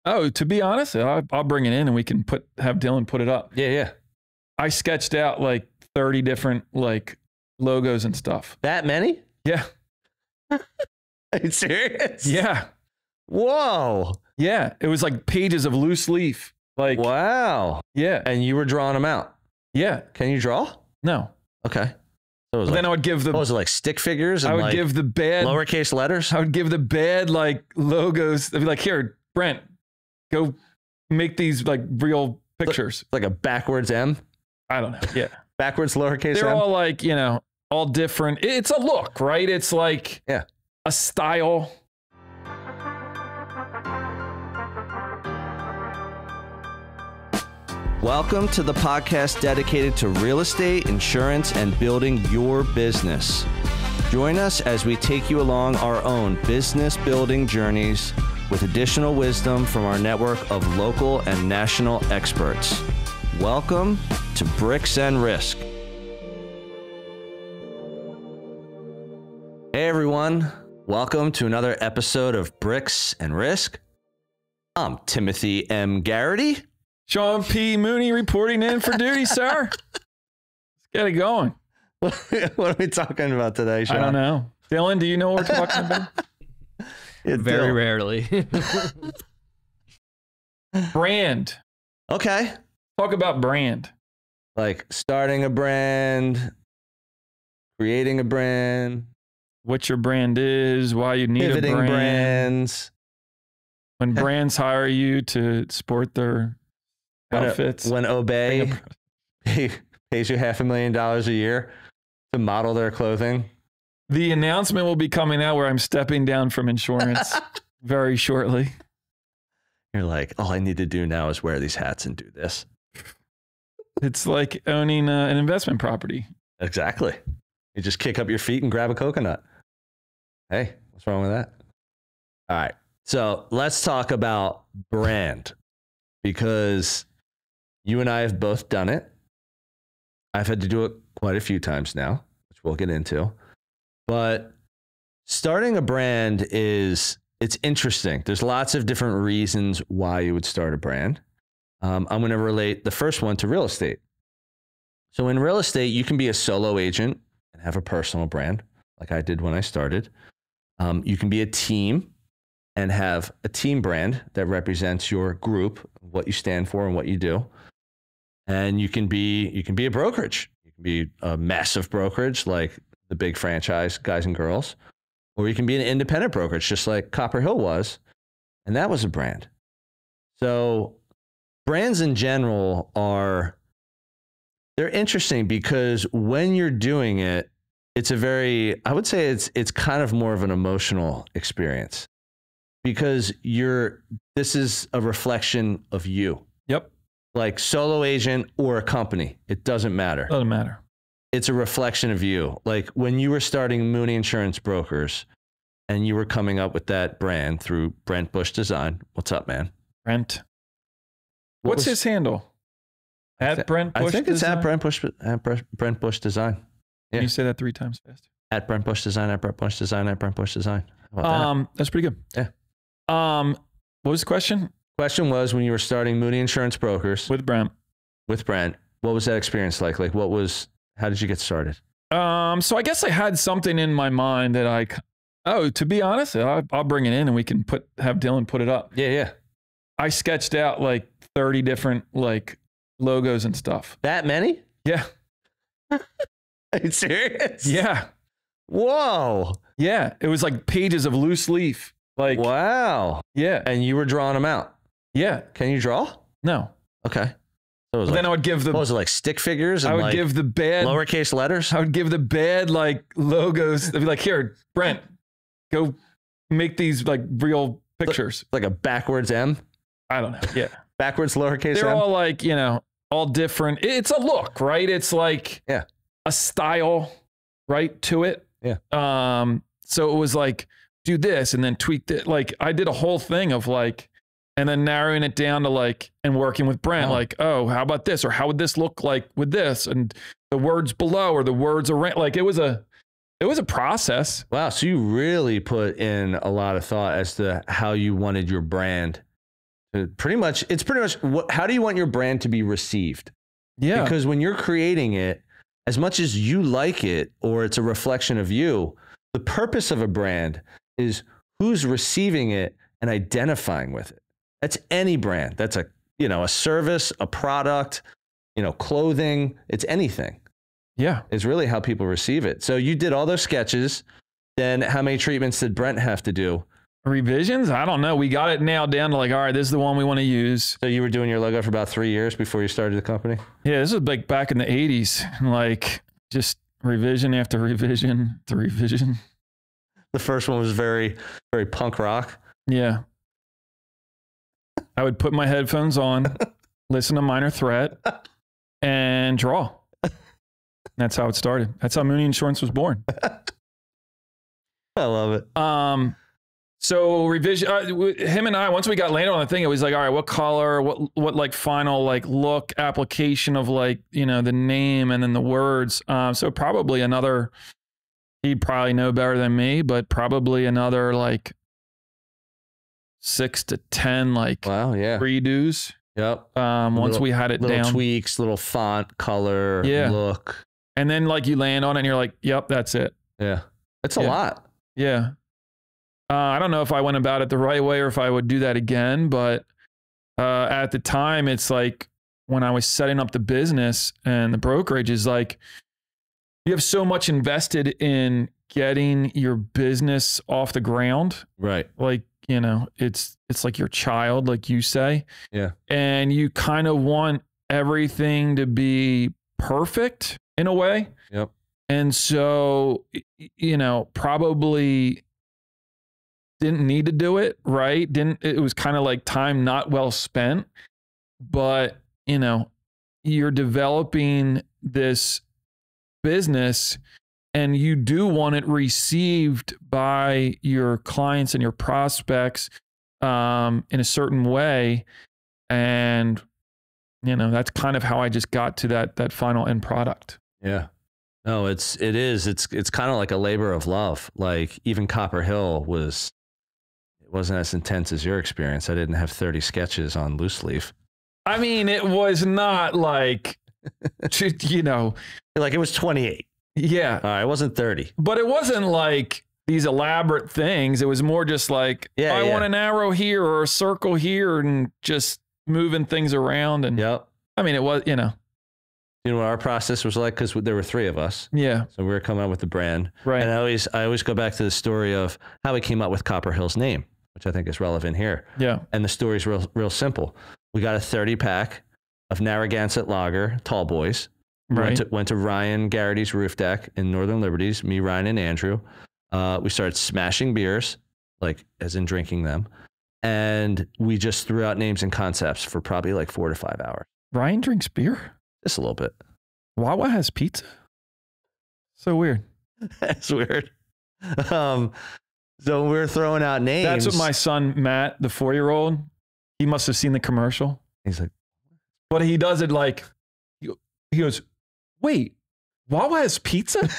Oh, to be honest, I'll bring it in and we can have Dylan put it up. Yeah, yeah. I sketched out like 30 different like logos and stuff. That many? Yeah. Are you serious? Yeah. Whoa. Yeah. It was like pages of loose leaf. Like, wow. Yeah. And you were drawing them out? Yeah. Can you draw? No. Okay. So it was then I would give the... What was it, like stick figures? And I would give the bad... lowercase letters? I would give the bad like logos. I'd be like, here, Brent, go make these like real pictures. Like a backwards M? I don't know. Yeah. Backwards lowercase They're M? all like, you know, all different. It's a look, right? It's like a style. Welcome to the podcast dedicated to real estate, insurance, and building your business. Join us as we take you along our own business building journeys with additional wisdom from our network of local and national experts. Welcome to Bricks and Risk. Hey everyone, welcome to another episode of Bricks and Risk. I'm Timothy M. Garrity. Sean P. Mooney reporting in for duty, sir. Let's get it going. What are we talking about today, Sean? I don't know. Dylan, do you know what we're talking about? Very rarely. Brand. Okay. Talk about brand. Like starting a brand, creating a brand. What your brand is, why you need pivoting a brand. Brands. When brands hire you to sport their outfits. When Obey pays you $500,000 a year to model their clothing. The announcement will be coming out where I'm stepping down from insurance very shortly. You're like, all I need to do now is wear these hats and do this. It's like owning an investment property. Exactly. You just kick up your feet and grab a coconut. Hey, what's wrong with that? All right. So let's talk about brand, because you and I have both done it. I've had to do it quite a few times now, which we'll get into. But starting a brand it's interesting. There's lots of different reasons why you would start a brand. I'm going to relate the first one to real estate. So in real estate, you can be a solo agent and have a personal brand, like I did when I started. You can be a team and have a team brand that represents your group, what you stand for and what you do. And you can be a brokerage. You can be a massive brokerage like the big franchise guys and girls, or you can be an independent brokerage just like Copper Hill was, and that was a brand. So brands in general they're interesting because when you're doing it, it's I would say it's kind of more of an emotional experience, because this is a reflection of you. Yep. Like solo agent or a company, it doesn't matter. Doesn't matter. It's a reflection of you. Like when you were starting Mooney Insurance Brokers and you were coming up with that brand through Brent Bush Design. What's up, man? Brent. What's his handle? At Brent Bush I think Design? It's at Brent Bush Design. Yeah. Can you say that 3 times fast? At Brent Bush Design, at Brent Bush Design, at Brent Bush Design. How about that? That's pretty good. Yeah. What was the question? Question was, when you were starting Mooney Insurance Brokers With Brent. What was that experience like? Like how did you get started? So I guess I had something in my mind that to be honest, I'll bring it in and we can have Dylan put it up. Yeah, yeah. I sketched out like 30 different like logos and stuff. That many? Yeah. Are you serious? Yeah. Whoa. Yeah. It was like pages of loose leaf. Like, wow. Yeah. And you were drawing them out? Yeah. Can you draw? No. Okay. So then I would give what was it, like stick figures? And I would give the bad lowercase letters? I would give the bad like logos. I'd be like, here, Brent, go make these like real pictures. Like a backwards M? I don't know. Yeah. Backwards lowercase They're M? all like, you know, all different. It's a look, right? It's like a style, right, to it. Yeah. So it was like, do this and then tweak it. Like I did a whole thing of like, and then narrowing it down to like, and working with Brent, like, oh, how about this? Or how would this look like with this? And the words below or the words around, like it was a process. Wow. So you really put in a lot of thought as to how you wanted your brand Pretty much, it's pretty much how do you want your brand to be received? Yeah. Because when you're creating it, as much as you like it or it's a reflection of you, the purpose of a brand is who's receiving it and identifying with it. That's any brand. That's a service, a product, clothing. It's anything. Yeah. It's really how people receive it. So you did all those sketches. Then how many treatments did Brent have to do? Revisions? I don't know. We got it nailed down to like, all right, this is the one we want to use. So you were doing your logo for about 3 years before you started the company? Yeah, this was like back in the 80s. Like just revision after revision to revision. The first one was very, very punk rock. Yeah. I would put my headphones on, listen to Minor Threat, and draw. That's how it started. That's how Mooney Insurance was born. I love it. So revision, him and I, once we got landed on the thing, it was like, all right, what color, what like final like look application of like, the name and then the words. So probably he'd probably know better than me, but probably another like 6 to 10, like wow, yeah, redos. Yep. Once we had it little down, tweaks, little font, color, look. And then like you land on it and you're like, yep, that's it. Yeah. It's a lot. Yeah. I don't know if I went about it the right way or if I would do that again, but at the time, it's like when I was setting up the business and the brokerage is like, you have so much invested in getting your business off the ground. Right. Like, it's like your child, like you say. Yeah. And you kind of want everything to be perfect in a way. Yep. And so, probably didn't need to do it, right? It was kind of like time not well spent, but you're developing this business and you do want it received by your clients and your prospects in a certain way. And, that's kind of how I just got to that final end product. Yeah. No, it's kind of like a labor of love. Like even Copper Hill wasn't as intense as your experience. I didn't have 30 sketches on loose leaf. I mean, it was not like, like it was 28. Yeah. All right, it wasn't 30. But it wasn't like these elaborate things. It was more just like, I want an arrow here or a circle here and just moving things around. And yep. I mean, it was, You know what our process was like? Because there were 3 of us. Yeah. So we were coming up with the brand. Right. And I always go back to the story of how we came up with Copper Hill's name, which I think is relevant here. Yeah. And the story's real simple. We got a 30-pack of Narragansett Lager Tall Boys. Right. Went to Ryan Garrity's roof deck in Northern Liberties, me, Ryan, and Andrew. We started smashing beers, like as in drinking them. And we just threw out names and concepts for probably like 4 to 5 hours. Ryan drinks beer? Just a little bit. Wawa has pizza? So weird. That's weird. So we're throwing out names. That's what my son, Matt, the 4-year-old, he must have seen the commercial. He's like, but he does it like, he goes, wait, Wawa has pizza?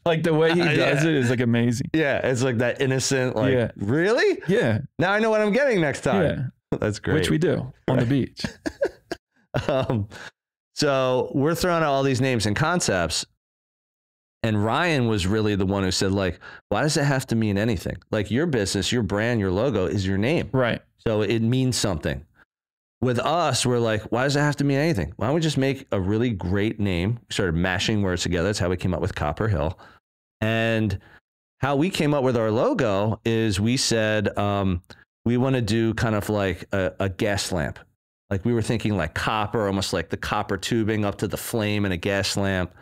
Like the way he does it is like amazing. Yeah, it's like that innocent, like, really? Yeah. Now I know what I'm getting next time. Yeah. That's great. Which we do on the beach. So we're throwing out all these names and concepts. And Ryan was really the one who said, like, why does it have to mean anything? Like your business, your brand, your logo is your name. Right. So it means something. With us, we're like, why does it have to mean anything? Why don't we just make a really great name? We started mashing words together. That's how we came up with Copper Hill. And how we came up with our logo is we said, we want to do kind of like a gas lamp. Like we were thinking like copper, almost like the copper tubing up to the flame in a gas lamp.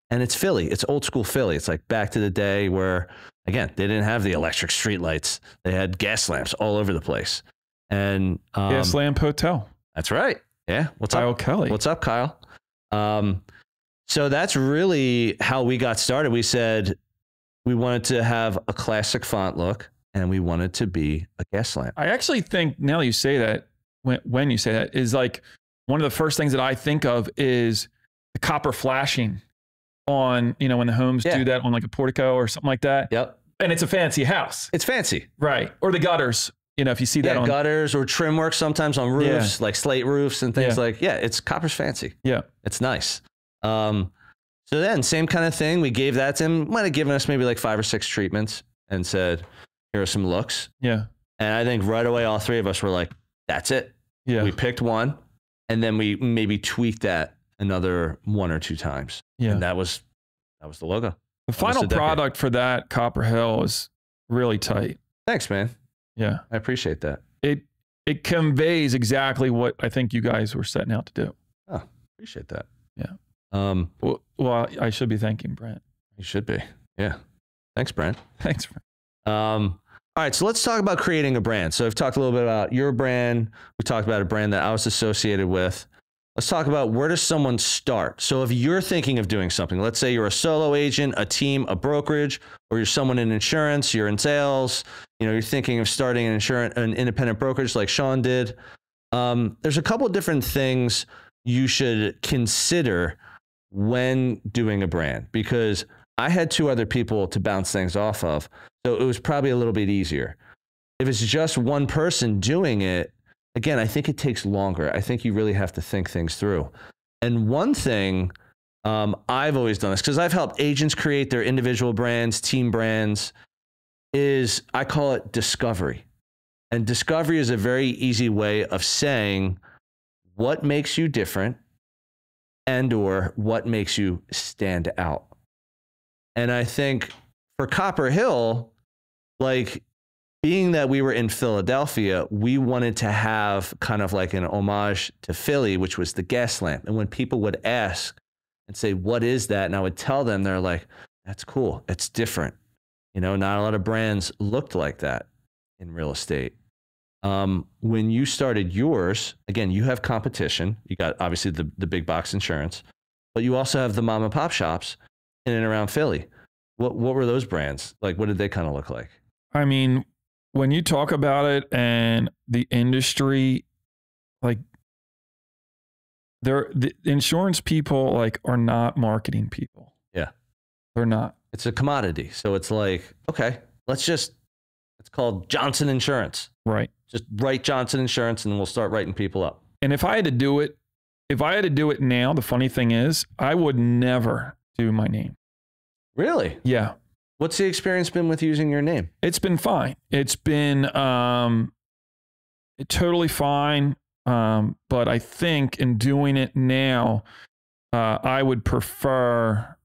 And it's Philly. It's old school Philly. It's like back to the day where, again, they didn't have the electric street lights. They had gas lamps all over the place. And Gas Lamp Hotel. That's right. Yeah. What's Kyle up, Kelly? What's up, Kyle? So that's really how we got started. We said we wanted to have a classic font look, and we wanted to be a gas lamp. I actually think now you say that, when you say that, is like one of the first things that I think of is the copper flashing on, when the homes do that on like a portico or something like that. Yep. And it's a fancy house. It's fancy. Right. Or the gutters. you know, if you see that on gutters or trim work sometimes on roofs, like slate roofs and things it's Copper's fancy. Yeah. It's nice. So then same kind of thing. We gave that to him, might have given us maybe like 5 or 6 treatments and said, here are some looks. Yeah. And I think right away, all 3 of us were like, that's it. Yeah. We picked one and then we maybe tweaked that another 1 or 2 times. Yeah. And that was the logo. The final product for that Copper Hill is really tight. Thanks, man. Yeah. I appreciate that. It conveys exactly what I think you guys were setting out to do. Oh, appreciate that. Yeah. Well, I should be thanking Brent. You should be. Yeah. Thanks, Brent. Thanks, Brent. All right, so let's talk about creating a brand. So I've talked a little bit about your brand. We talked about a brand that I was associated with. Let's talk about where does someone start? So if you're thinking of doing something, let's say you're a solo agent, a team, a brokerage, or you're someone in insurance, you're in sales, you're thinking of starting an independent brokerage like Sean did. There's a couple different things you should consider when doing a brand, because I had 2 other people to bounce things off of. So it was probably a little bit easier. If it's just one person doing it, again, I think it takes longer. I think you really have to think things through. And one thing I've always done this, because I've helped agents create their individual brands, team brands, is I call it discovery. And discovery is a very easy way of saying what makes you different and or what makes you stand out. And I think for Copper Hill, like, being that we were in Philadelphia, we wanted to have kind of like an homage to Philly, which was the gas lamp. And when people would ask and say, what is that? And I would tell them, they're like, that's cool. It's different. Not a lot of brands looked like that in real estate. When you started yours, again, you have competition. You got obviously the big box insurance, but you also have the mom and pop shops in and around Philly. What were those brands? Like, what did they kind of look like? I mean, when you talk about it and the industry, like, the insurance people are not marketing people. Yeah. They're not. It's a commodity. So it's like, okay, it's called Johnson Insurance. Right. Just write Johnson Insurance and we'll start writing people up. And if I had to do it now, the funny thing is I would never do my name. Really? Yeah. What's the experience been with using your name? It's been fine. It's been totally fine. But I think in doing it now, I would prefer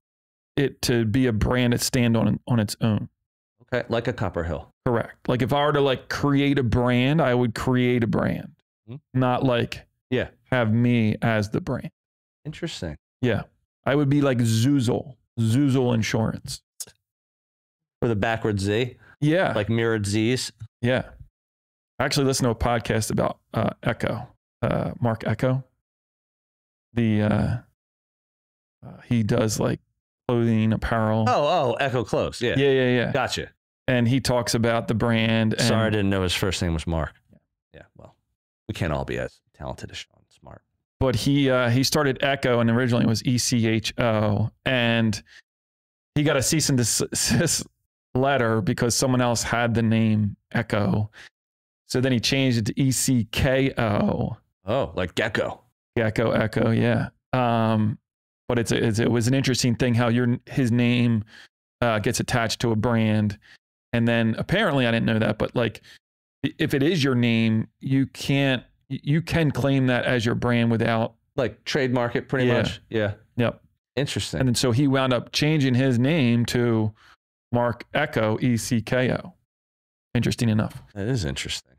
it to be a brand that stand on its own. Okay, like a Copper Hill. Correct. Like if I were to create a brand, I would create a brand, not have me as the brand. Interesting. Yeah, I would be like Zoozle Insurance. With a backwards Z? Yeah. Like mirrored Zs? Yeah. I actually listened to a podcast about Echo, Mark Echo. He does clothing, apparel. Oh, Echo Close. Yeah. Yeah. Gotcha. And he talks about the brand. Sorry, I didn't know his first name was Mark. Yeah. Well, we can't all be as talented as Sean Smart. But he started Echo, and originally it was ECHO, and he got a cease and desist letter because someone else had the name Echo. So then he changed it to ECKO. Oh, like Gecko. Gecko, Echo, yeah. But it was an interesting thing how his name gets attached to a brand. And then apparently, I didn't know that, but if it is your name, you can claim that as your brand without trademark it pretty much. Yeah. Yep. Interesting. And then so he wound up changing his name to Mark Echo, ECKO. Interesting enough. That is interesting.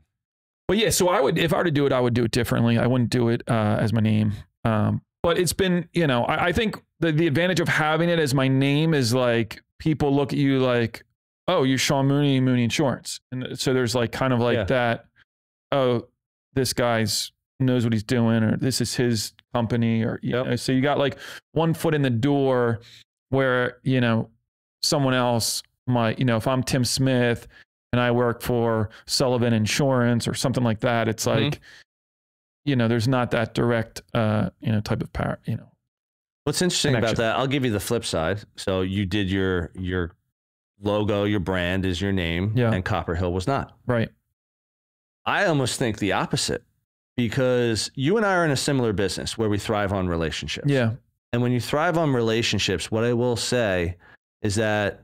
But yeah, so if I were to do it, I would do it differently. I wouldn't do it as my name. But it's been, I think the advantage of having it as my name is people look at you like, oh, you're Sean Mooney Insurance. And so there's that, oh, this guy's knows what he's doing, or this is his company, or, so you got one foot in the door where, someone else might, if I'm Tim Smith and I work for Sullivan Insurance or something like that, it's there's not that direct, type of power, What's interesting connection about that, I'll give you the flip side. So you did your logo, your brand is your name, and Copper Hill was not. Right. I almost think the opposite, because you and I are in a similar business where we thrive on relationships. Yeah. And when you thrive on relationships, what I will say is that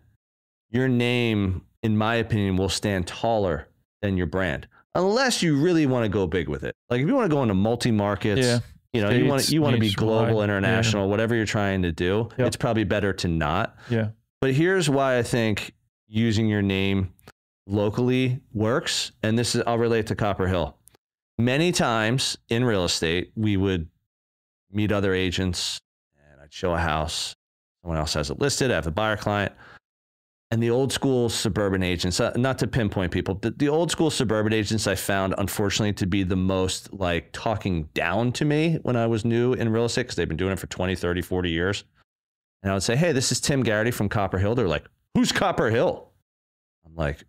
your name, in my opinion, will stand taller than your brand, unless you really want to go big with it. Like if you want to go into multi-markets, you know, States, you want to be global, nationwide, international, whatever you're trying to do, it's probably better to not. Yeah. But here's why I think using your name locally works. And this is, I'll relate to Copper Hill. Many times in real estate, we would meet other agents and I'd show a house. Someone else has it listed. I have the buyer client. And the old school suburban agents, not to pinpoint people, the old school suburban agents I found, unfortunately, to be the most like talking down to me when I was new in real estate, because they've been doing it for 20, 30, 40 years. And I would say, hey, this is Tim Garrity from Copper Hill. They're like, who's Copper Hill? I'm like,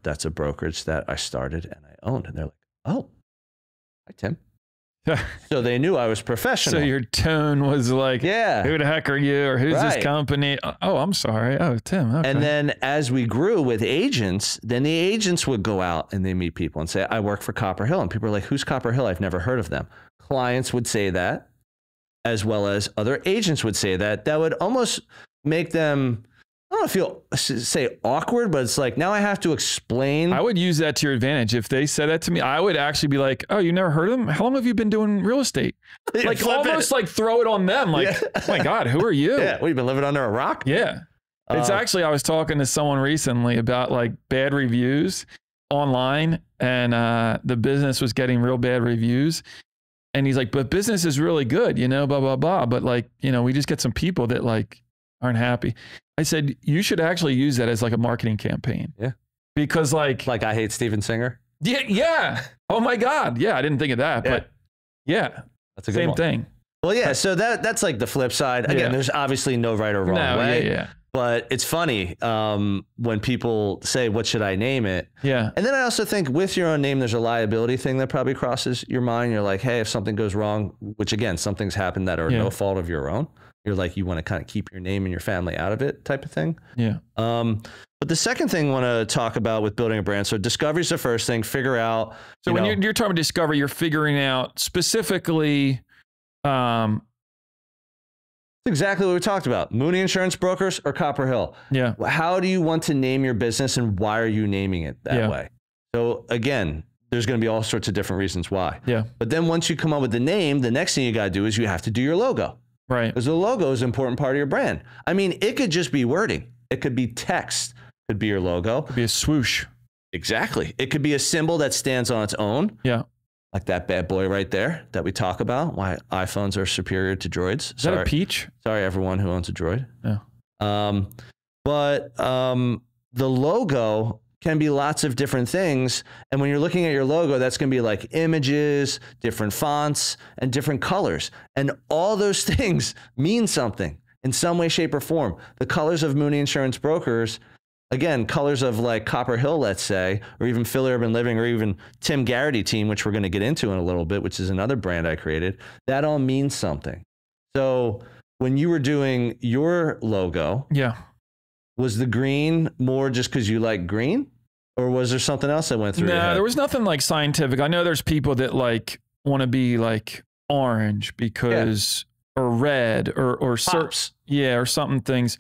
that's a brokerage that I started and I owned. And they're like, oh, hi, Tim. So they knew I was professional. So your tone was like, yeah, who the heck are you? Or who's this company? Oh, I'm sorry. Oh, Tim. Okay. And then as we grew with agents, then the agents would go out and they meet people and say, I work for Copper Hill. And people are like, who's Copper Hill? I've never heard of them. Clients would say that, as well as other agents would say that. That would almost make them, I don't know if you'll say awkward, but it's like, now I have to explain. I would use that to your advantage. If they said that to me, I would actually be like, oh, you never heard of them? How long have you been doing real estate? Like almost like throw it on them. Like, oh my God, who are you? Yeah. Well, you've been living under a rock? Yeah. It's actually, I was talking to someone recently about like bad reviews online, and the business was getting real bad reviews. And he's like, but business is really good, you know, blah, blah, blah. But like, you know, we just get some people that like aren't happy. I said, you should actually use that as like a marketing campaign. Yeah. Because like I hate Steven Singer. Yeah. Yeah. Oh my God. Yeah. I didn't think of that, but yeah. That's a good same thing. Well, yeah. So that's like the flip side. Again, there's obviously no right or wrong way. Yeah. But it's funny when people say, what should I name it? Yeah. And then I also think with your own name, there's a liability thing that probably crosses your mind. You're like, hey, if something goes wrong, which again, something's happened that are no fault of your own. You're like, you want to kind of keep your name and your family out of it type of thing. Yeah. But the second thing I want to talk about with building a brand. So discovery is the first thing, figure out. So when you're talking about discovery, you're figuring out specifically, exactly what we talked about. Mooney Insurance Brokers or Copper Hill. Yeah. How do you want to name your business and why are you naming it that way? So again, there's going to be all sorts of different reasons why. Yeah. But then once you come up with the name, the next thing you got to do is you have to do your logo. Right. Because the logo is an important part of your brand. I mean, it could just be wording. It could be text. It could be your logo. It could be a swoosh. Exactly. It could be a symbol that stands on its own. Yeah. Like that bad boy right there that we talk about, why iPhones are superior to droids. Is that a peach? Sorry, everyone who owns a droid. Yeah. But the logo can be lots of different things. And when you're looking at your logo, that's going to be like images, different fonts, and different colors. And all those things mean something in some way, shape, or form. The colors of Mooney Insurance Brokers, again, colors of like Copper Hill, let's say, or even Philly Urban Living, or even Tim Garrity Team, which we're going to get into in a little bit, which is another brand I created, that all means something. So when you were doing your logo, was the green more just because you like green? Or was there something else that went through your head? There was nothing like scientific. I know there's people that like want to be like orange because, or red or something things.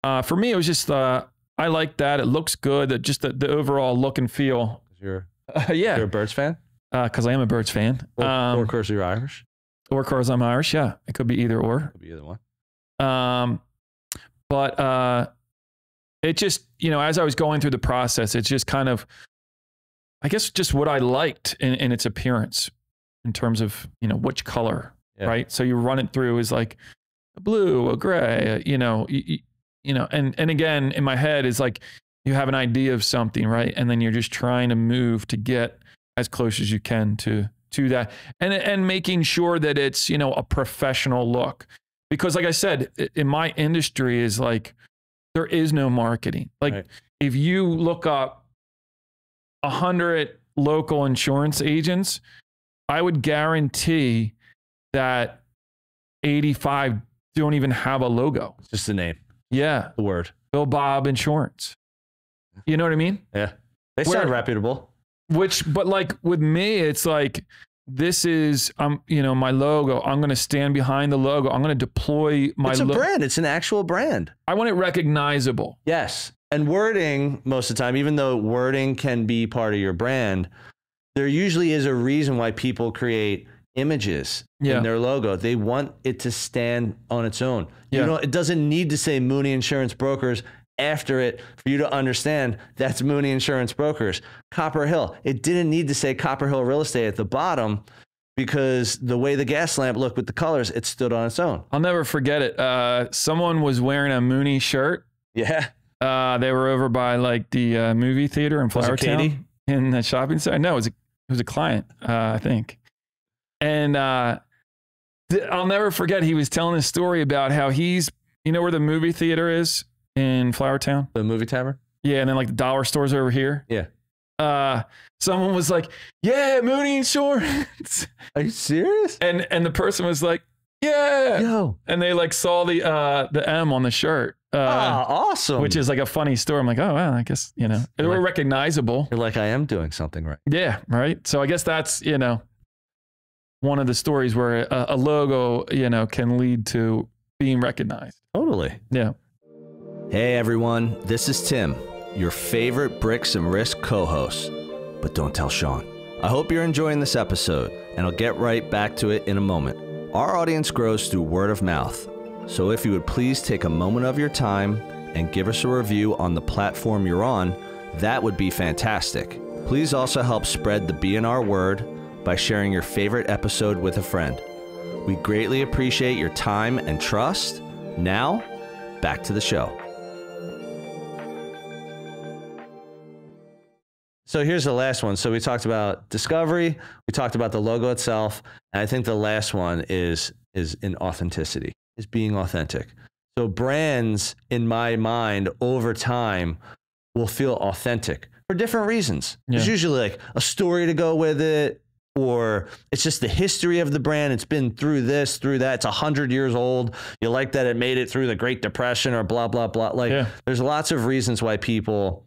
For me, it was just, I like that. It looks good. Just the overall look and feel. You're a Birds fan? Because I am a Birds fan. Or because you're Irish? Or because I'm Irish, yeah. It could be either or. Could be either one. But it just, you know, as I was going through the process, it's just kind of, I guess, just what I liked in its appearance in terms of, you know, which color, right? So you run it through as like a blue, a gray, you know, and again, in my head is like, you have an idea of something, right? And then you're just trying to move to get as close as you can to that. And making sure that it's, you know, a professional look. Because like I said, in my industry is like, there is no marketing. Like if you look up 100 local insurance agents, I would guarantee that 85 don't even have a logo. It's just the name. Yeah. The word. Bill Bob Insurance. You know what I mean? Yeah. They sound reputable. But like with me, it's like, this is, you know, my logo. I'm going to stand behind the logo. I'm going to deploy my It's a brand. It's an actual brand. I want it recognizable. Yes. And wording, most of the time, even though wording can be part of your brand, there usually is a reason why people create images in their logo. They want it to stand on its own. You know, it doesn't need to say Mooney Insurance Brokers after it for you to understand that's Mooney Insurance Brokers. Copper Hill, it didn't need to say Copper Hill Real Estate at the bottom because the way the gas lamp looked with the colors, it stood on its own. I'll never forget it. Someone was wearing a Mooney shirt. Yeah. They were over by like the movie theater in Flower Town in the shopping center. No, it was a client, I think. And I'll never forget, he was telling a story about how he's, you know where the movie theater is in Flower Town? The movie tavern? Yeah, and then like the dollar stores over here. Yeah. Someone was like, yeah, Mooney Insurance. Are you serious? And the person was like, yeah. Yo. And they like saw the M on the shirt. Awesome. Which is like a funny story. I'm like, oh, well, I guess, you know, they were recognizable. You're like, I am doing something right. Yeah, right. So I guess that's, you know, one of the stories where a logo, you know, can lead to being recognized. Totally. Yeah. Hey everyone, this is Tim, your favorite Bricks and Risk co-host. But don't tell Sean. I hope you're enjoying this episode, and I'll get right back to it in a moment. Our audience grows through word of mouth, so if you would please take a moment of your time and give us a review on the platform you're on, that would be fantastic. Please also help spread the BNR word by sharing your favorite episode with a friend. We greatly appreciate your time and trust. Now, back to the show. So here's the last one. So we talked about discovery, we talked about the logo itself, and I think the last one is in authenticity, is being authentic. So brands, in my mind, over time, will feel authentic for different reasons. Yeah. There's usually like a story to go with it, or it's just the history of the brand. It's been through this, through that. It's 100 years old. You like that it made it through the Great Depression or blah, blah, blah. Like there's lots of reasons why people,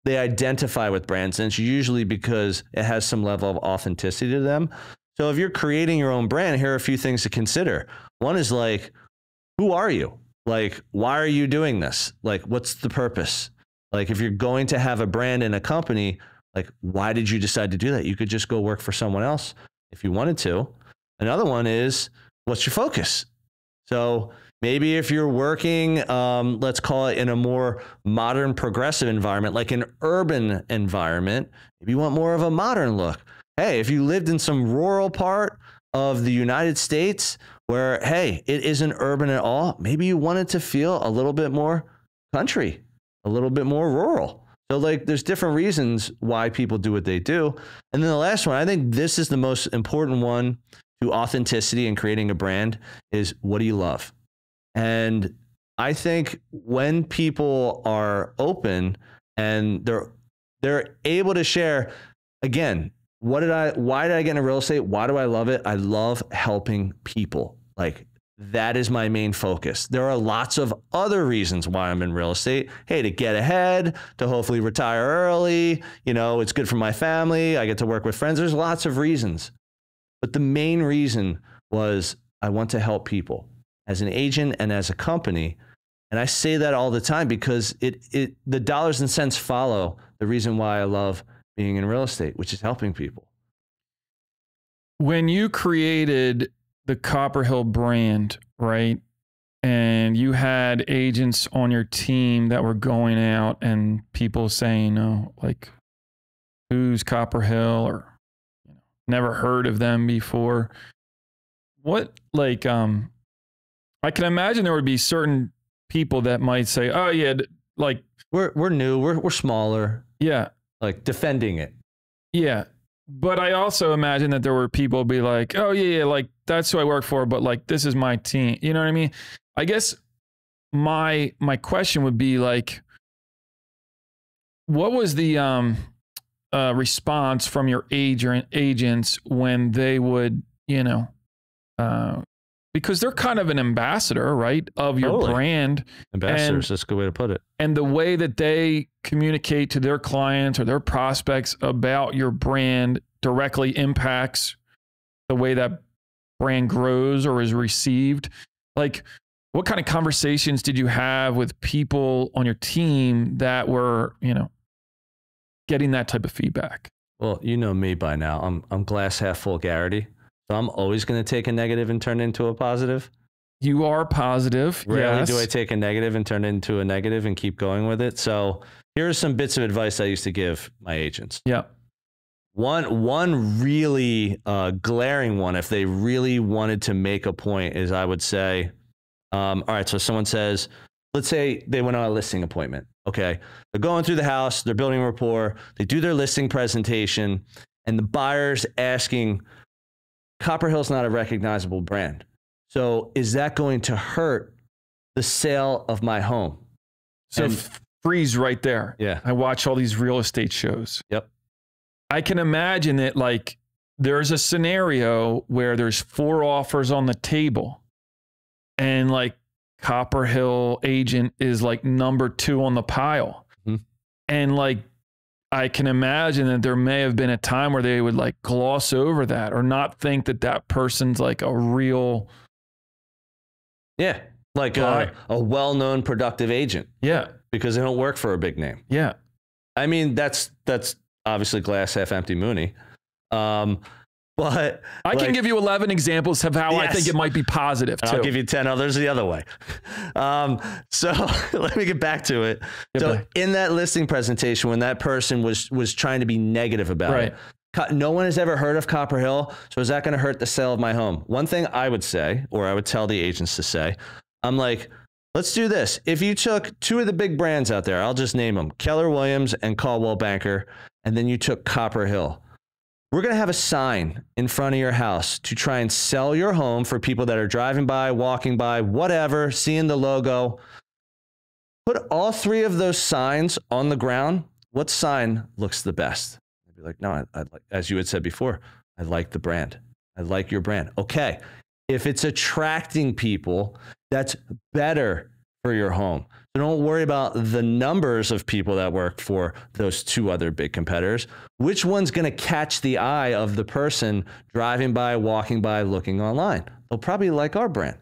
they identify with brands, and it's usually because it has some level of authenticity to them. So if you're creating your own brand, here are a few things to consider. One is like, who are you? Like, why are you doing this? Like, what's the purpose? Like, if you're going to have a brand in a company, like, why did you decide to do that? You could just go work for someone else if you wanted to. Another one is, what's your focus? So maybe if you're working, let's call it in a more modern, progressive environment, like an urban environment, maybe you want more of a modern look. Hey, if you lived in some rural part of the United States where, hey, it isn't urban at all, maybe you want it to feel a little bit more country, a little bit more rural. So like there's different reasons why people do what they do. And then the last one, I think this is the most important one to authenticity and creating a brand, is what do you love? And I think when people are open and they're able to share, again, why did I get into real estate? Why do I love it? I love helping people. Like, that is my main focus. There are lots of other reasons why I'm in real estate. Hey, to get ahead, to hopefully retire early. You know, it's good for my family. I get to work with friends. There's lots of reasons. But the main reason was I want to help people as an agent and as a company. And I say that all the time because the dollars and cents follow the reason why I love being in real estate, which is helping people. When you created the Copper Hill brand, right? And you had agents on your team that were going out and people saying, oh, like, who's Copper Hill, or never heard of them before. What, like, I can imagine there would be certain people that might say, oh yeah, like we're new, we're smaller. Yeah. Like defending it. Yeah. But I also imagine that there were people be like, oh yeah, like that's who I work for, but like, this is my team. You know what I mean? I guess my question would be like, what was the response from your agents when they would, because they're kind of an ambassador, right, of your brand. Ambassadors, that's a good way to put it. And the way that they communicate to their clients or their prospects about your brand directly impacts the way that brand grows or is received. Like, what kind of conversations did you have with people on your team that were, you know, getting that type of feedback? Well, you know me by now. I'm glass half full Garrity. So I'm always going to take a negative and turn it into a positive. You are positive. Rarely do I take a negative and turn it into a negative and keep going with it. So here are some bits of advice I used to give my agents. Yeah. One really glaring one, if they really wanted to make a point, is I would say, all right, so someone says, let's say they went on a listing appointment. Okay. They're going through the house, they're building rapport, they do their listing presentation, and the buyer's asking, Copper Hill's not a recognizable brand. So is that going to hurt the sale of my home? So freeze right there. Yeah. I watch all these real estate shows. Yep. I can imagine that, like, there's a scenario where there's 4 offers on the table and like Copper Hill agent is like number 2 on the pile. Mm-hmm. And like, I can imagine that there may have been a time where they would like gloss over that or not think that that person's like a real. Yeah. Like a well-known productive agent. Yeah. Because they don't work for a big name. Yeah. I mean, that's obviously glass half empty Mooney. But I can give you 11 examples of how I think it might be positive too. I'll give you 10 others the other way. So let me get back to it. So in that listing presentation, when that person was trying to be negative about it, no one has ever heard of Copper Hill. So is that going to hurt the sale of my home? One thing I would say, or I would tell the agents to say, I'm like, let's do this. If you took 2 of the big brands out there, I'll just name them, Keller Williams and Caldwell Banker, and then you took Copper Hill. We're going to have a sign in front of your house to try and sell your home for people that are driving by, walking by, whatever, seeing the logo. Put all 3 of those signs on the ground. What sign looks the best? I'd be like, no, I like, as you had said before, I like the brand. I like your brand. Okay. If it's attracting people, that's better for your home. So don't worry about the numbers of people that work for those 2 other big competitors. Which one's going to catch the eye of the person driving by, walking by, looking online? They'll probably like our brand.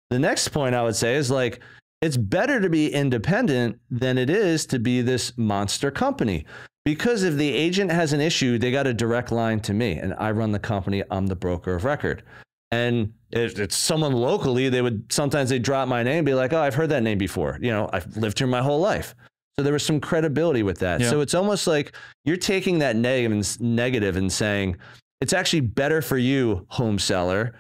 The next point I would say is like, it's better to be independent than it is to be this monster company. Because if the agent has an issue, they got a direct line to me and I run the company. I'm the broker of record. And if it's someone locally, sometimes they drop my name and be like, oh, I've heard that name before. You know, I've lived here my whole life. So there was some credibility with that. Yeah. So it's almost like you're taking that negative and saying, it's actually better for you, home seller,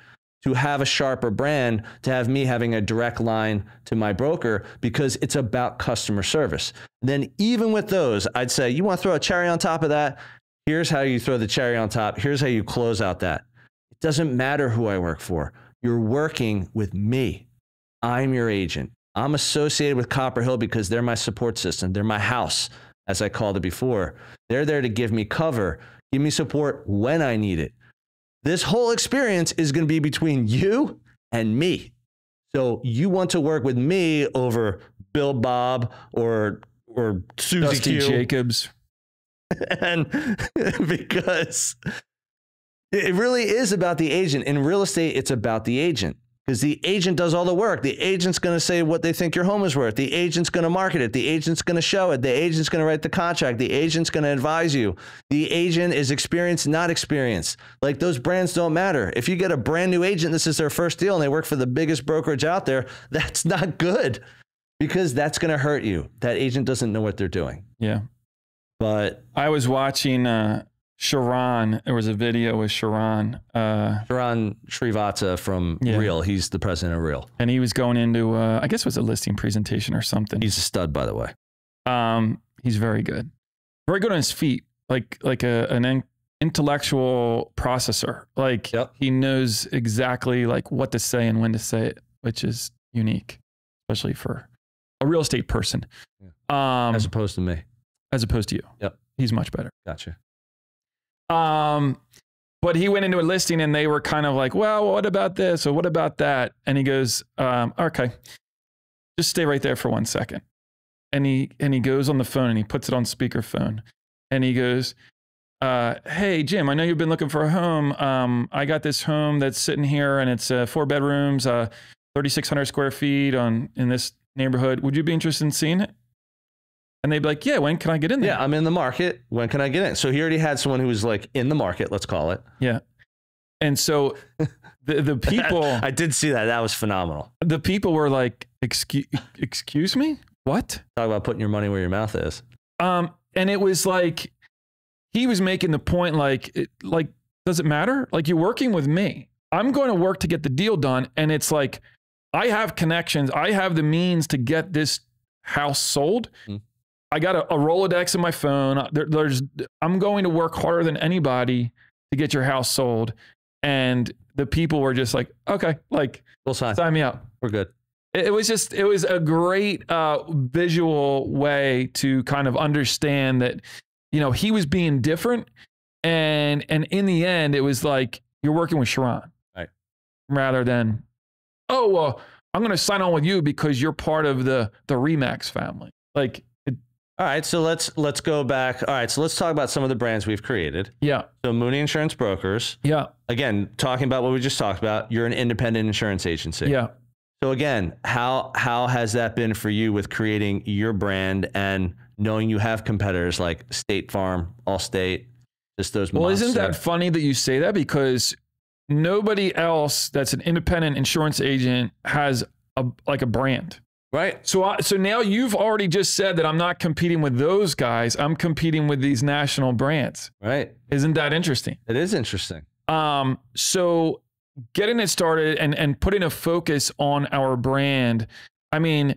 to have a sharper brand, to have me having a direct line to my broker, because it's about customer service. Then even with those, I'd say, you want to throw a cherry on top of that? Here's how you throw the cherry on top. Here's how you close out that. Doesn't matter who I work for. You're working with me. I'm your agent. I'm associated with Copper Hill because they're my support system. They're my house, as I called it before. They're there to give me cover, give me support when I need it. This whole experience is going to be between you and me. So you want to work with me over Bill Bob or Susie Dusty Q. Jacobs. And because it really is about the agent. In real estate, it's about the agent because the agent does all the work. The agent's going to say what they think your home is worth. The agent's going to market it. The agent's going to show it. The agent's going to write the contract. The agent's going to advise you. The agent is experienced, not experienced. Like, those brands don't matter. If you get a brand new agent, this is their first deal, and they work for the biggest brokerage out there, that's not good because that's going to hurt you. That agent doesn't know what they're doing. Yeah. But I was watching Sharon, there was a video with Sharon. Sharon Srivatsa from Real. He's the president of Real. And he was going into, I guess it was a listing presentation or something. He's a stud, by the way. He's very good. Very good on his feet. Like an intellectual processor. Like, he knows exactly like what to say and when to say it, which is unique, especially for a real estate person. Yeah. As opposed to me. As opposed to you. Yep. He's much better. Gotcha. But he went into a listing and they were kind of like, well, what about this or what about that? And he goes, okay, just stay right there for 1 second. And he goes on the phone and he puts it on speakerphone. And he goes, hey, Jim, I know you've been looking for a home. I got this home that's sitting here and it's 4 bedrooms, 3,600 square feet in this neighborhood. Would you be interested in seeing it? And they'd be like, yeah, when can I get in there? Yeah, I'm in the market. When can I get in? So he already had someone who was like in the market, let's call it. Yeah. And so the people... I did see that. That was phenomenal. The people were like, excuse me? What? Talk about putting your money where your mouth is. And it was like, he was making the point like, does it matter? Like, you're working with me. I'm going to work to get the deal done. And it's like, I have connections. I have the means to get this house sold. I got a Rolodex in my phone. I'm going to work harder than anybody to get your house sold. And the people were just like, okay, like, we'll sign me up. We're good. It was a great visual way to kind of understand that, you know, he was being different. And in the end, it was like, you're working with Sharon. Right. Rather than, oh, well, I'm going to sign on with you because you're part of the Remax family. Like, all right, so let's go back. All right, so let's talk about some of the brands we've created. Yeah. So Mooney Insurance Brokers. Yeah. Again, talking about what we just talked about, you're an independent insurance agency. Yeah. So again, how has that been for you with creating your brand and knowing you have competitors like State Farm, Allstate, just those monster. Well, isn't that funny that you say that? Because nobody else that's an independent insurance agent has a brand. Right. So now you've already just said that I'm not competing with those guys. I'm competing with these national brands. Right. Isn't that interesting? It is interesting. So getting it started and putting a focus on our brand. I mean,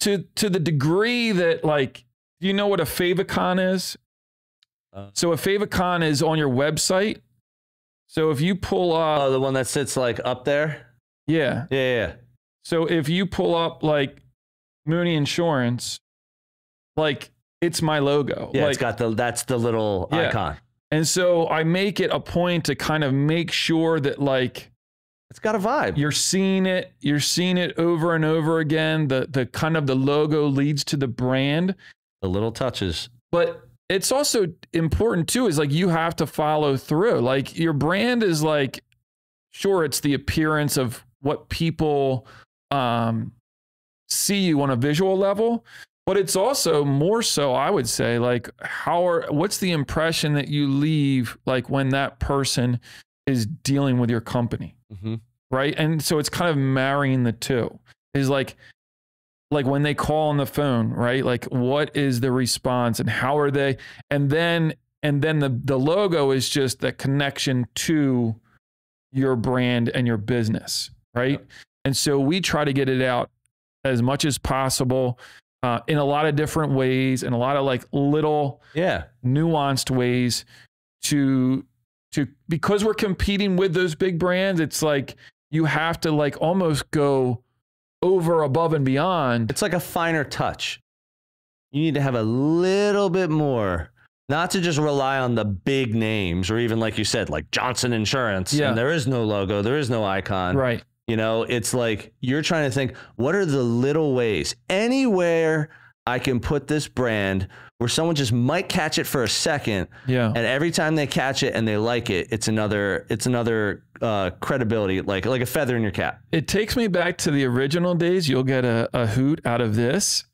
to the degree that, like, you know what a favicon is? So a favicon is on your website. So if you pull up... Oh, the one that sits like up there? Yeah. Yeah. So if you pull up like Mooney Insurance, like, it's my logo. Yeah, like, it's got that's the little icon. And so I make it a point to kind of make sure that, like, it's got a vibe. You're seeing it over and over again. The kind of the logo leads to the brand. The little touches. But it's also important too, is like, you have to follow through. Like, your brand is like, sure, it's the appearance of what people see you on a visual level, but it's also more so, I would say, like, what's the impression that you leave, like, when that person is dealing with your company, right? And so it's kind of marrying the two. Is like when they call on the phone, right? Like, what is the response and how are they? And then the logo is just the connection to your brand and your business, right? Yep. And so we try to get it out as much as possible in a lot of different ways, and a lot of like little nuanced ways to because we're competing with those big brands. It's like, you have to like almost go over, above and beyond. It's like a finer touch. You need to have a little bit more, not to just rely on the big names, or even, like you said, like Johnson Insurance. Yeah. And there is no logo, there is no icon. Right. You know, it's like, you're trying to think, what are the little ways, anywhere I can put this brand where someone just might catch it for a second. Yeah. And every time they catch it and they like it, it's another credibility, like a feather in your cap. It takes me back to the original days. You'll get a hoot out of this.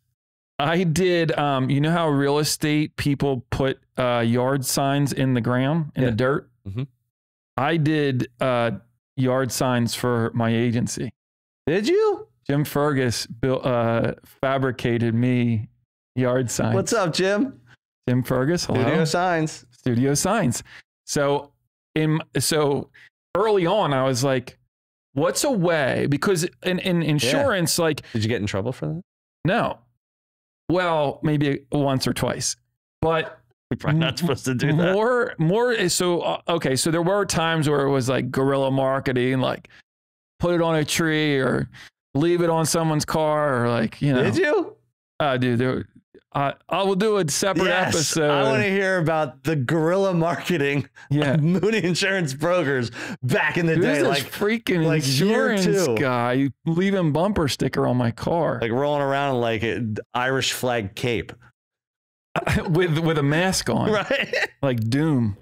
I did, you know how real estate people put yard signs in the ground, in the dirt? Mm-hmm. I did yard signs for my agency. Did you? Jim Fergus fabricated me yard signs. What's up, Jim? Jim Fergus, hello. Studio Signs. So early on, I was like, what's a way? Because in insurance, like... Did you get in trouble for that? No. Well, maybe once or twice. But... You're probably not supposed to do that. More. So, okay. So there were times where it was like guerrilla marketing, like put it on a tree or leave it on someone's car, or like, you know. Did you? Dude, I will do a separate episode. I want to hear about the guerrilla marketing of Mooney Insurance Brokers back in the day. Like freaking insurance guy leaving bumper sticker on my car. Like rolling around in like an Irish flag cape. with a mask on. Right. Like Doom.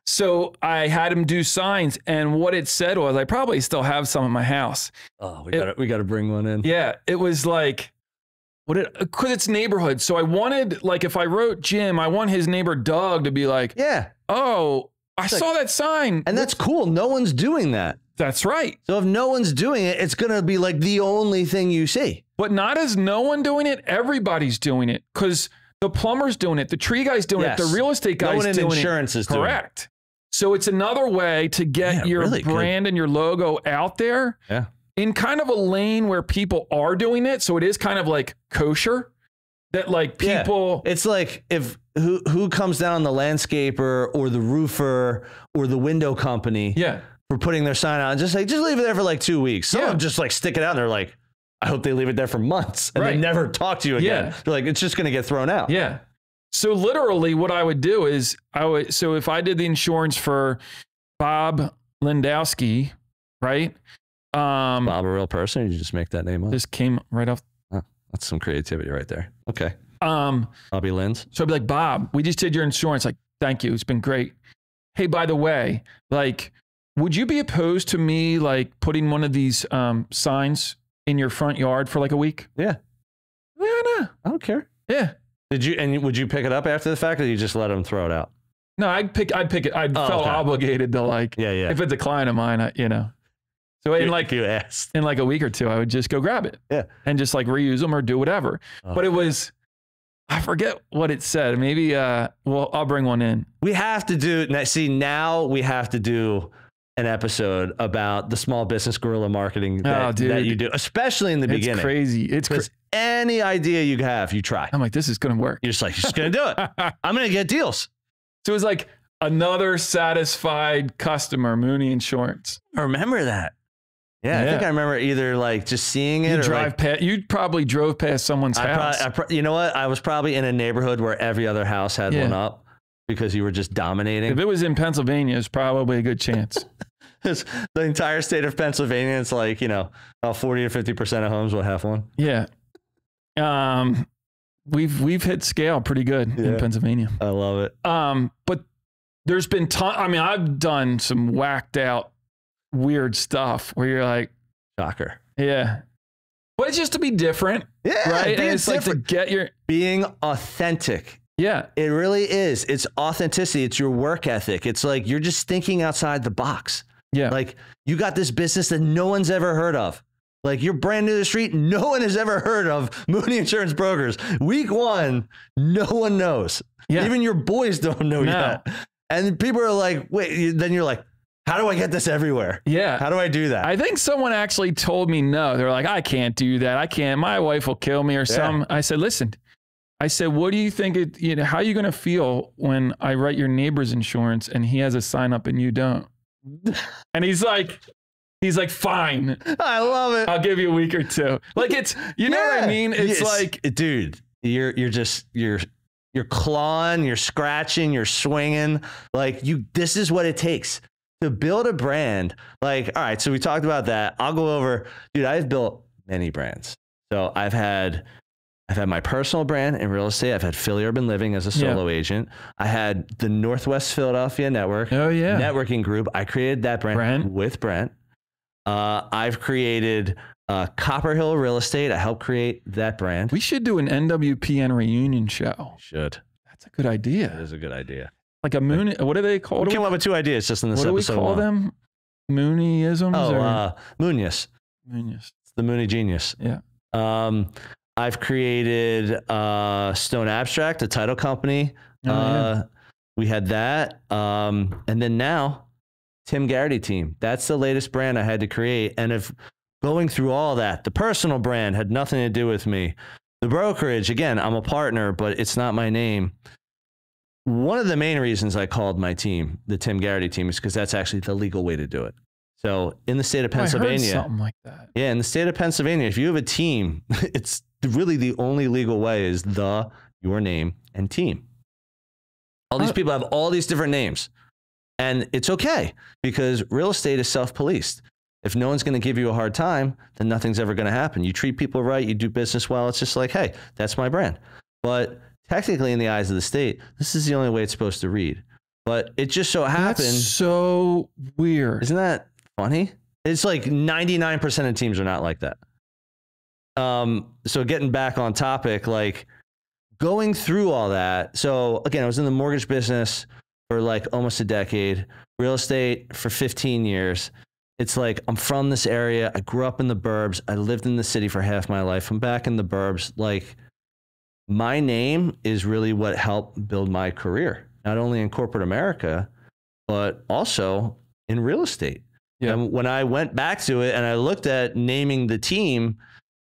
So I had him do signs, and what it said was, I probably still have some at my house. Oh, we got to bring one in. Yeah, it was like, because it's neighborhood. So I wanted, like, if I wrote Jim, I want his neighbor Doug to be like, oh, I saw that sign. And that's cool. No one's doing that. That's right. So if no one's doing it, it's going to be like the only thing you see. But not as no one doing it, everybody's doing it, because the plumber's doing it, the tree guy's doing it, the real estate guy's doing it. No one in insurance is doing it. Correct. So it's another way to get your brand and your logo out there in kind of a lane where people are doing it. So it is kind of like kosher, that like people. It's like if who comes down, the landscaper or the roofer or the window company for putting their sign out and just leave it there for like 2 weeks. Some of them just like stick it out and they're like, I hope they leave it there for months and they never talk to you again. They're like, it's just going to get thrown out. Yeah. So literally what I would do is so if I did the insurance for Bob Lindowski, right? Bob, a real person, or you just make that name up? This came right off. Oh, that's some creativity right there. Okay. Bobby Linds. So I'd be like, Bob, we just did your insurance. Like, thank you. It's been great. Hey, by the way, like, would you be opposed to me like putting one of these signs in your front yard for like a week? Yeah. Yeah, no. I don't care. Yeah. Would you pick it up after the fact, or you just let them throw it out? No, I'd pick it. I felt obligated to like, if it's a client of mine, So in like a week or two, I would just go grab it and just like reuse them or do whatever. But it was, I forget what it said. Maybe, I'll bring one in. We have to do, now we have to do an episode about the small business guerrilla marketing that you do, especially in the beginning. It's crazy. It's crazy. Any idea you have, you try. I'm like, this is going to work. You're just going to do it. I'm going to get deals. So it was like another satisfied customer, Mooney Insurance. I remember that. Yeah, I think I remember either like just seeing it. You probably drove past someone's house. You know what? I was probably in a neighborhood where every other house had one up because you were just dominating. If it was in Pennsylvania, it's probably a good chance. The entire state of Pennsylvania, it's like, about 40 to 50% of homes will have one. Yeah. We've hit scale pretty good in Pennsylvania. I love it. But there's been I've done some whacked out weird stuff where you're like, shocker. Yeah. But it's just to be different. Yeah. Right. And it's like to get being authentic. Yeah. It really is. It's authenticity. It's your work ethic. It's like you're just thinking outside the box. Yeah. Like you got this business that no one's ever heard of. Like you're brand new to the street. No one has ever heard of Mooney Insurance Brokers. Week one, no one knows. Yeah. Even your boys don't know yet. And people are like, wait, then you're like, how do I get this everywhere? Yeah. How do I do that? I think someone actually told me no. They're like, I can't do that. I can't. My wife will kill me or something. I said, listen, what do you think how are you going to feel when I write your neighbor's insurance and he has a sign up and you don't? And he's like, fine. I love it. I'll give you a week or two. Like it's, you know what I mean? It's like, dude, you're clawing, you're scratching, you're swinging. Like this is what it takes to build a brand. Like, all right, so we talked about that. I'll go over, dude, I've built many brands. So I've had my personal brand in real estate. I've had Philly Urban Living as a solo agent. I had the Northwest Philadelphia Network. Oh yeah. Networking group. I created that brand with Brent. I've created Copper Hill Real Estate. I helped create that brand. We should do an NWPN reunion show. Should. That's a good idea. That is a good idea. Like a Mooney, what do they call it? We came up with two ideas just in this episode. What do we call them? Mooneyisms? Moonius. Moonius. It's the Mooney genius. Yeah. I've created Stone Abstract, a title company. We had that. And then now, Tim Garrity Team. That's the latest brand I had to create. And if going through all that, the personal brand had nothing to do with me. The brokerage, again, I'm a partner, but it's not my name. One of the main reasons I called my team the Tim Garrity Team is because that's actually the legal way to do it. So in the state of I heard Pennsylvania, something like that. yeah, in the state of Pennsylvania, if you have a team, it's really the only legal way is your name and team. All these people have all these different names, and it's okay because real estate is self-policed. If no one's going to give you a hard time, then nothing's ever going to happen. You treat people right, you do business well. It's just like, hey, that's my brand. But technically, in the eyes of the state, this is the only way it's supposed to read. But it just so happened. That's so weird. Isn't that funny? It's like 99% of teams are not like that. So getting back on topic, like going through all that. So again, I was in the mortgage business for like almost a decade, real estate for 15 years. It's like, I'm from this area. I grew up in the burbs. I lived in the city for half my life. I'm back in the burbs. Like, my name is really what helped build my career, not only in corporate America, but also in real estate. Yeah. And when I went back to it and I looked at naming the team,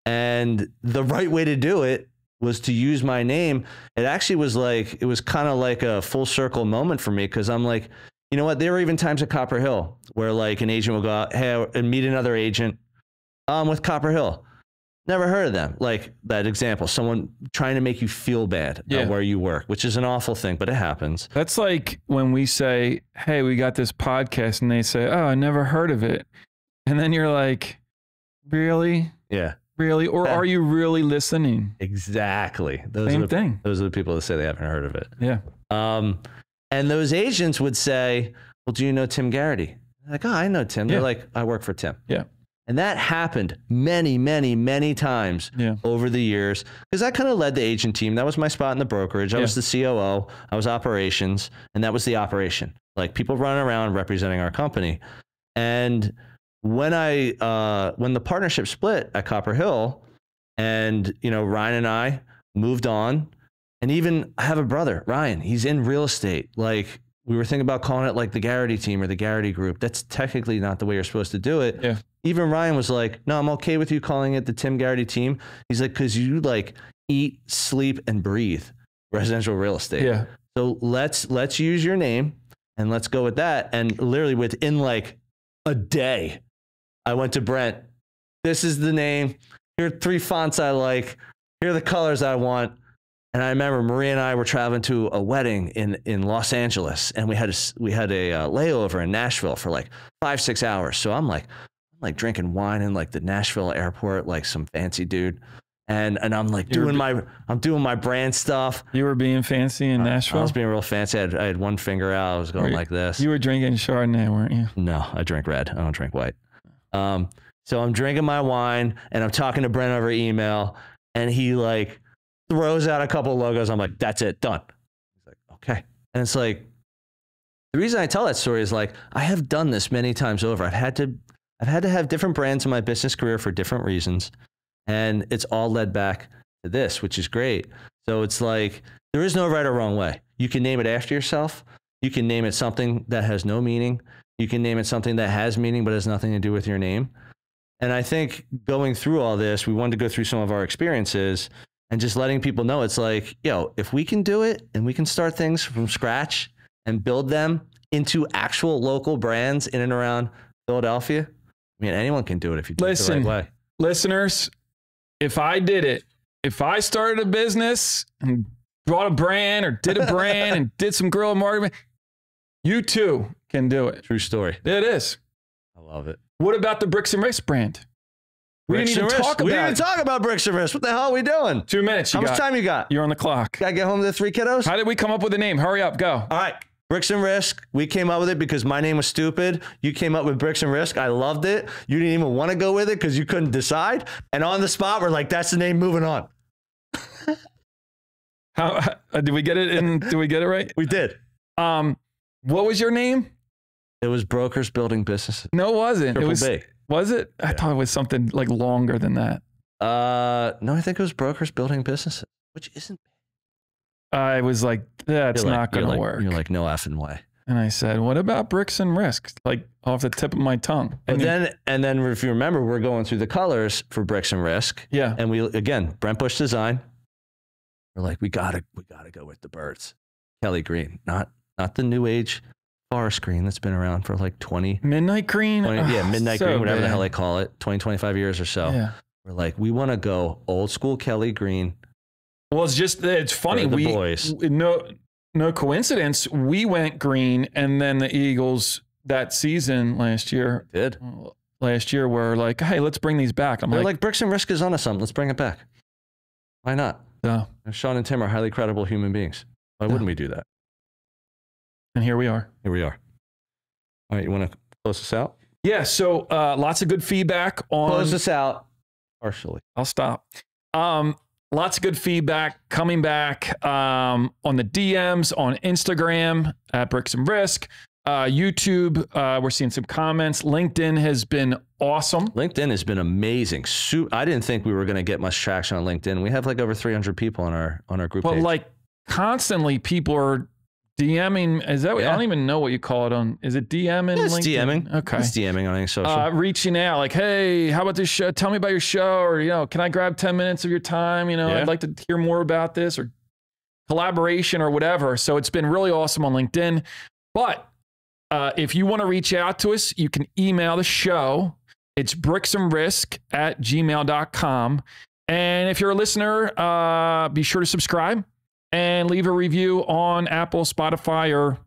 and the right way to do it was to use my name, it actually was like, it was kind of like a full circle moment for me. Cause I'm like, you know what? There were even times at Copper Hill where like an agent would go out, hey, and meet another agent with Copper Hill. Never heard of them. Like that example, someone trying to make you feel bad about where you work, which is an awful thing, but it happens. That's like when we say, hey, we got this podcast, and they say, oh, I never heard of it. And then you're like, really? Yeah. Really? Or are you really listening? Exactly. Same thing. Those are the people that say they haven't heard of it. Yeah. And those agents would say, well, do you know Tim Garrity? Like, oh, I know Tim. They're like, I work for Tim. Yeah. And that happened many, many, many times over the years, because I kind of led the agent team. That was my spot in the brokerage. I was the COO. I was operations, and that was the operation. Like people running around representing our company. And when the partnership split at Copper Hill, and Ryan and I moved on, and even I have a brother, Ryan. He's in real estate. Like we were thinking about calling it like the Garrity team or the Garrity group. That's technically not the way you're supposed to do it. Yeah. Even Ryan was like, no, I'm okay with you calling it the Tim Garrity team. He's like, because you like eat, sleep, and breathe residential real estate. Yeah. So let's use your name and let's go with that. And literally within like a day, I went to Brent. This is the name. Here are 3 fonts I like. Here are the colors I want. And I remember Maria and I were traveling to a wedding in Los Angeles, and we had a layover in Nashville for like 5-6 hours. So I'm like drinking wine in like the Nashville airport, like some fancy dude. And I'm like doing my brand stuff. You were being fancy in Nashville? I was being real fancy. I had one finger out. I was going like this. You were drinking Chardonnay, weren't you? No, I drink red. I don't drink white. So I'm drinking my wine and I'm talking to Brent over email, and he like throws out a couple of logos. I'm like, that's it, done. He's like, okay. And it's like, the reason I tell that story is like, I have done this many times over. I've had to have different brands in my business career for different reasons. And it's all led back to this, which is great. So it's like, there is no right or wrong way. You can name it after yourself. You can name it something that has no meaning. You can name it something that has meaning, but has nothing to do with your name. And I think going through all this, we wanted to go through some of our experiences and just letting people know, it's like, if we can do it and we can start things from scratch and build them into actual local brands in and around Philadelphia, I mean, anyone can do it if you do it the right way. Listeners, if I did it, if I started a business and brought a brand or did a brand and did some guerrilla marketing, you too can do it. True story. It is. I love it. What about the Bricks and Risks brand? We didn't even talk about Bricks and Risks. What the hell are we doing? 2 minutes. How much time you got? You're on the clock. Gotta get home to the 3 kiddos? How did we come up with a name? Hurry up, go. All right. Bricks and Risks. We came up with it because my name was stupid. You came up with Bricks and Risks. I loved it. You didn't even want to go with it because you couldn't decide. And on the spot, we're like, that's the name, moving on. How did we get it in? Did we get it right? We did. What was your name? It was Brokers Building Businesses. No, it wasn't. Triple B. Was it? I thought it was something like longer than that. No, I think it was Brokers Building Businesses, which isn't. I was like, that's not going to work. You're like, no effing way. And I said, what about Bricks and Risks? Like off the tip of my tongue. And then if you remember, we're going through the colors for Bricks and Risk. Yeah. And again, Brent Bush Design. We're like, we gotta go with the birds. Kelly Green, not the new age forest green that's been around for like 20. Midnight green? Midnight so green, whatever the bad. hell they call it, 20, 25 years or so. Yeah. We're like, we want to go old school Kelly green. Well, it's funny. For the boys. No coincidence. We went green, and then the Eagles that season last year were like, hey, let's bring these back. They're like Bricks and Risk is onto something. Let's bring it back. Why not? Yeah. Sean and Tim are highly credible human beings. Why wouldn't we do that? And here we are. Here we are. All right, you want to close this out? Yeah, so lots of good feedback on... Close this out partially. I'll stop. Lots of good feedback coming back on the DMs, on Instagram, at Bricks and Risk. YouTube, we're seeing some comments. LinkedIn has been awesome. LinkedIn has been amazing. I didn't think we were going to get much traction on LinkedIn. We have like over 300 people on our group page. But like constantly people are DMing. Is that what, I don't even know what you call it on. Is it DMing? It's LinkedIn? DMing. Okay. It's DMing on any social. Reaching out like, hey, how about this show? Tell me about your show, or, can I grab 10 minutes of your time? I'd like to hear more about this, or collaboration or whatever. So it's been really awesome on LinkedIn. But if you want to reach out to us, you can email the show. It's bricksandrisk@gmail.com. And if you're a listener, be sure to subscribe and leave a review on Apple, Spotify, or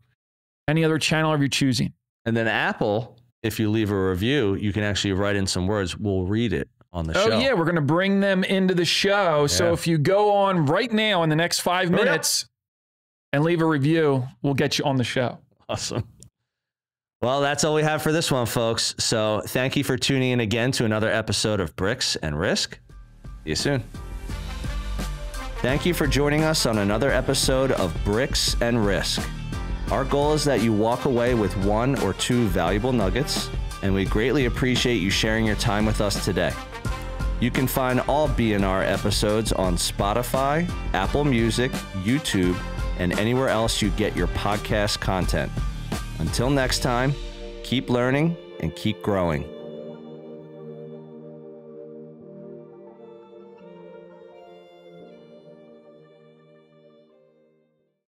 any other channel of your choosing. And then Apple, if you leave a review, you can actually write in some words. We'll read it on the show. Oh, yeah. We're going to bring them into the show. Yeah. So if you go on right now in the next 5 minutes and leave a review, we'll get you on the show. Awesome. Well, that's all we have for this one, folks. So thank you for tuning in again to another episode of Bricks and Risk. See you soon. Thank you for joining us on another episode of Bricks and Risk. Our goal is that you walk away with 1 or 2 valuable nuggets, and we greatly appreciate you sharing your time with us today. You can find all BNR episodes on Spotify, Apple Music, YouTube, and anywhere else you get your podcast content. Until next time, keep learning and keep growing.